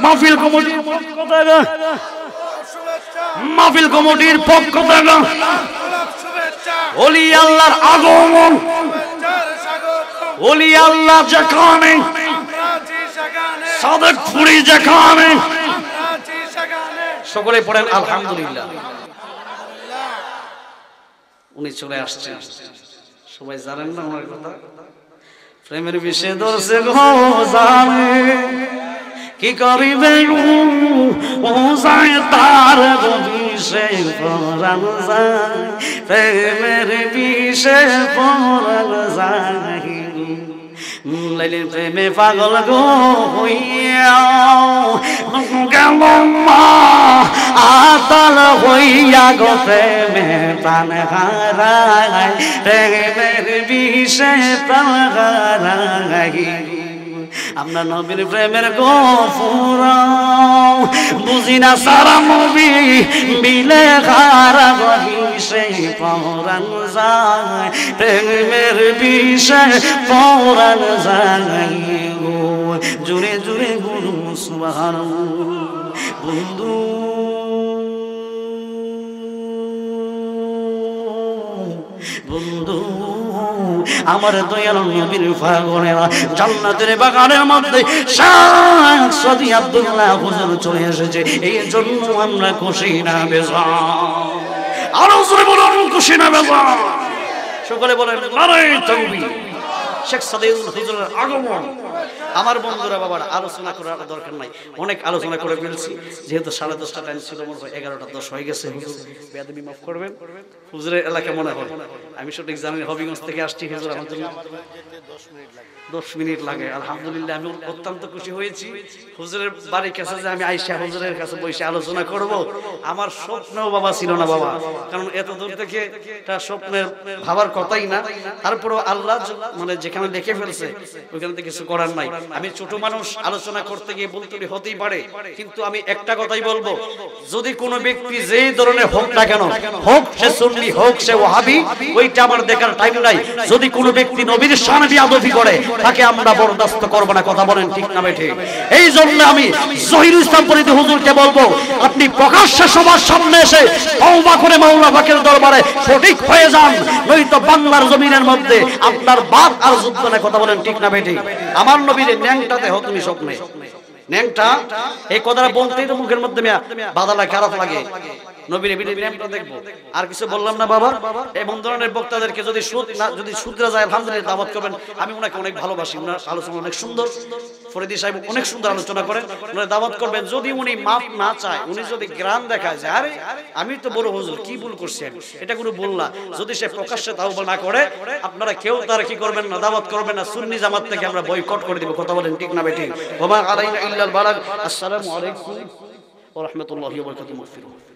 মাহফিল কমিটির পক্ষ থেকে মাহফিল কমিটির পক্ষ থেকে ওলি আল্লাহর আগমন, ওলি আল্লাহ যেখানে, সাদেকপুরি যেখানে, সকলে পড়েন আলহামদুলিল্লাহ। উনি চলে আসছেন, সবাই জানেন না আমার কথা। প্রেমের বিষয়ে ধরছে গো জানে কি করিবে ও যায় তার বিষয়ে পরাণ যায়, প্রেমের বিষয়ে পরাণ যায়। লাইলের প্রেমে পাগল গো হইয়া গেল মা আতাল হইয়া গো প্রেমে প্রাণ হারায়, প্রেমের বিষয়ে প্রাণ হারায়। আমরা নবীর প্রেমের গফুর বুঝি না সারা নবী মিলে খারা গহিসে পরাণ যায়, প্রেমের বিষয়ে পরাণ যায়। জুড়ে জুড়ে গুরু সুবহানাল্লাহ। বন্ধু বন্ধু আমার দয়াল নবীর পাগলেরা জান্নাতের বাগানের মধ্যে শাহ সদি আব্দুল্লাহ হুজুর চলে এসেছে, এই জন্য আমরা খুশি না বেজার। আরো জোরে বলুন খুশি না বেজার। সকলে বলেন নারে তাকবীর। শেখ সাদিউল হুজুরের আগমন। আমার বন্ধুরা বাবার আলোচনা করার দরকার নাই, অনেক আলোচনা করে ফেলছি। যেহেতু 10:30 টাইম ছিল, মনে হয় 11:10 হয়ে গেছে। হুজুর বেয়াদবি মাফ করবেন। হুজুরের এলাকা মনে হয়, আমি সঠিক জানি হবিগঞ্জ থেকে আসছি। হুজুর আমার জন্য 10 মিনিট লাগে। আলহামদুলিল্লাহ আমি অত্যন্ত খুশি হয়েছি। হুজুরের বাড়ির কাছে যে আমি আইসা হুজুরের কাছে বসে আলোচনা করব, আমার স্বপ্নও বাবা ছিল না বাবা, কারণ এত দূর থেকে এটা স্বপ্নের ভাবার কথাই না। তারপরেও আল্লাহ মানে যেখানে দেখে ফেলছে ওইখানে তো কিছু করার নাই। আমি ছোট মানুষ, আলোচনা করতে গিয়ে বলতে হতেই পারে, কিন্তু আমি একটা কথাই বলবো, যদি কোনো ব্যক্তি যেই ধরনের হোক না কেন, হোক সে সুন্নি হোক সে ওয়াহাবি, ওইটা আমার দেখার টাইম নাই। যদি কোনো ব্যক্তি নবীর শান বিয়াদবি করে তাকে আমরা বরদাস্ত করব না। কথা বলেন ঠিক না বেঠে? এই জন্য আমি জহিরুল ইসলাম ফরিদী হুজুরকে বলবো, আপনি প্রকাশ্যে সবার সামনে এসে তওবা করে মাওলানা পাকের দরবারে সঠিক হয়ে যান, নয়তো বাংলার জমিনের মধ্যে আপনার বাপ আর যুদ্ধ না। কথা বলেন ঠিক না বেঠে? আমার নবীর ন্যাংটাতে হো তুমি স্বপ্নে ন্যাংটা, এই কথাটা বলতেই তো মুখের মধ্যে বাধা লাগে, খারাপ লাগে। নবীর ন্যাংটা দেখবো আর কিছু বললাম না বাবা। এমন ধরনের বক্তাদেরকে যদি শুধরা যায় আলহামদুলিল্লাহ দাওয়াত করবেন। আমি ওনাকে অনেক ভালোবাসি, ওনার আলোচনা অনেক সুন্দর। ফরিদী সাহেব অনেক সুন্দর আলোচনা করেন, ওনার দাওয়াত করবেন। যদি উনি মাপ না চায়, উনি যদি গ্রাম দেখায় যে আরে আমি তো বড় হুজুর কি ভুল করছি, এটা কোনো ভুল না, যদি সে প্রকাশ্যে তাওবা না করে, আপনারা কেউ তার কি করবেন না, দাওয়াত করবেন না। সুন্নি জামাত থেকে আমরা বয়কট করে দিব। কথা বলেন ঠিক না বেঠিক? ওয়া মা আলাইনা ইল্লাল বালাগ। আসসালামু আলাইকুম ওয়া রাহমাতুল্লাহি ওয়া বারাকাতুহু।